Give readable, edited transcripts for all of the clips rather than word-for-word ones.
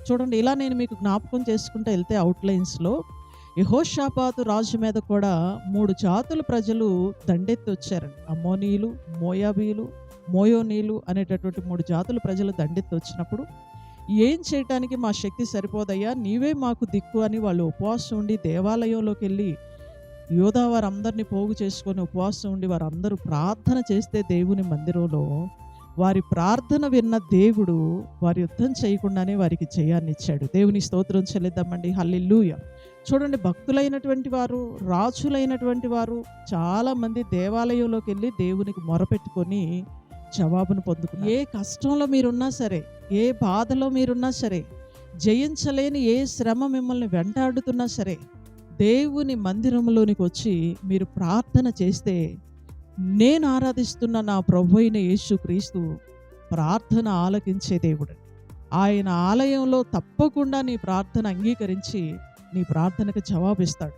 చూడండి, ఇలా నేను మీకు జ్ఞాపకం చేసుకుంటూ వెళ్తే అవుట్లైన్స్లో యెహోషాపాతు రాజు మీద కూడా 3 జాతుల ప్రజలు దండెత్తి వచ్చారండి. అమ్మోనీయులు, మోయాబీయులు, మోయోనీయులు అనేటటువంటి 3 జాతుల ప్రజలు దండెత్తి వచ్చినప్పుడు, ఏం చేయటానికి మా శక్తి సరిపోదయ్యా, నీవే మాకు దిక్కు అని వాళ్ళు ఉపవాసం ఉండి దేవాలయంలోకి వెళ్ళి యోధా వారందరినీ పోగు చేసుకొని ఉపవాసం ఉండి వారందరూ ప్రార్థన చేస్తే దేవుని మందిరంలో వారి ప్రార్థన విన్న దేవుడు వారి యుద్ధం చేయకుండానే వారికి జయాన్ని ఇచ్చాడు. దేవుని స్తోత్రం చెల్లిద్దామండి. హల్లెలూయా. చూడండి, భక్తులైనటువంటి వారు, రాజులైనటువంటి వారు చాలామంది దేవాలయంలోకి వెళ్ళి దేవునికి మొరపెట్టుకొని జవాబును పొందుకున్నారు. ఏ కష్టంలో మీరున్నా సరే, ఏ బాధలో మీరున్నా సరే, జయించలేని ఏ శ్రమ మిమ్మల్ని వెంటాడుతున్నా సరే, దేవుని మందిరంలోనికి వచ్చి మీరు ప్రార్థన చేస్తే, నేను ఆరాధిస్తున్న నా ప్రభు అయిన యేసుక్రీస్తు ప్రార్థన ఆలకించే దేవుడు. ఆయన ఆలయంలో తప్పకుండా నీ ప్రార్థన అంగీకరించి నీ ప్రార్థనకు జవాబిస్తాడు.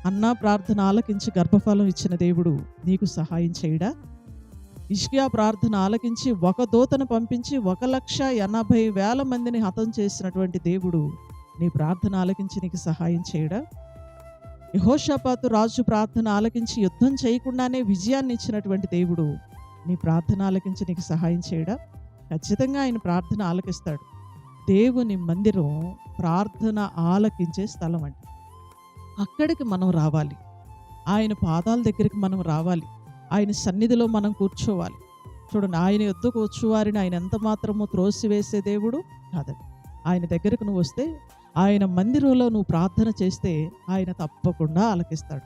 అన్నా ప్రార్థన ఆలకించి గర్భఫలం ఇచ్చిన దేవుడు నీకు సహాయం చేయడా? హిజ్కియా ప్రార్థన ఆలకించి ఒక దూతను పంపించి 1,80,000 మందిని హతం చేసినటువంటి దేవుడు నీ ప్రార్థన ఆలకించి నీకు సహాయం చేయడా? యెహోషాపాతు రాజు ప్రార్థన ఆలకించి యుద్ధం చేయకుండానే విజయాన్ని ఇచ్చినటువంటి దేవుడు నీ ప్రార్థన ఆలకించి నీకు సహాయం చేయడా? ఖచ్చితంగా ఆయన ప్రార్థన ఆలకిస్తాడు. దేవుని మందిరం ప్రార్థన ఆలకించే స్థలం అండి. అక్కడికి మనం రావాలి. ఆయన పాదాల దగ్గరికి మనం రావాలి. ఆయన సన్నిధిలో మనం కూర్చోవాలి. చూడండి, ఆయన యొద్దకు వచ్చువారిని ఆయన ఎంత మాత్రమో త్రోసివేసే దేవుడు కాదండి. ఆయన దగ్గరకు నువ్వు వస్తే, ఆయన మందిరంలో నువ్వు ప్రార్థన చేస్తే ఆయన తప్పకుండా ఆలకిస్తాడు.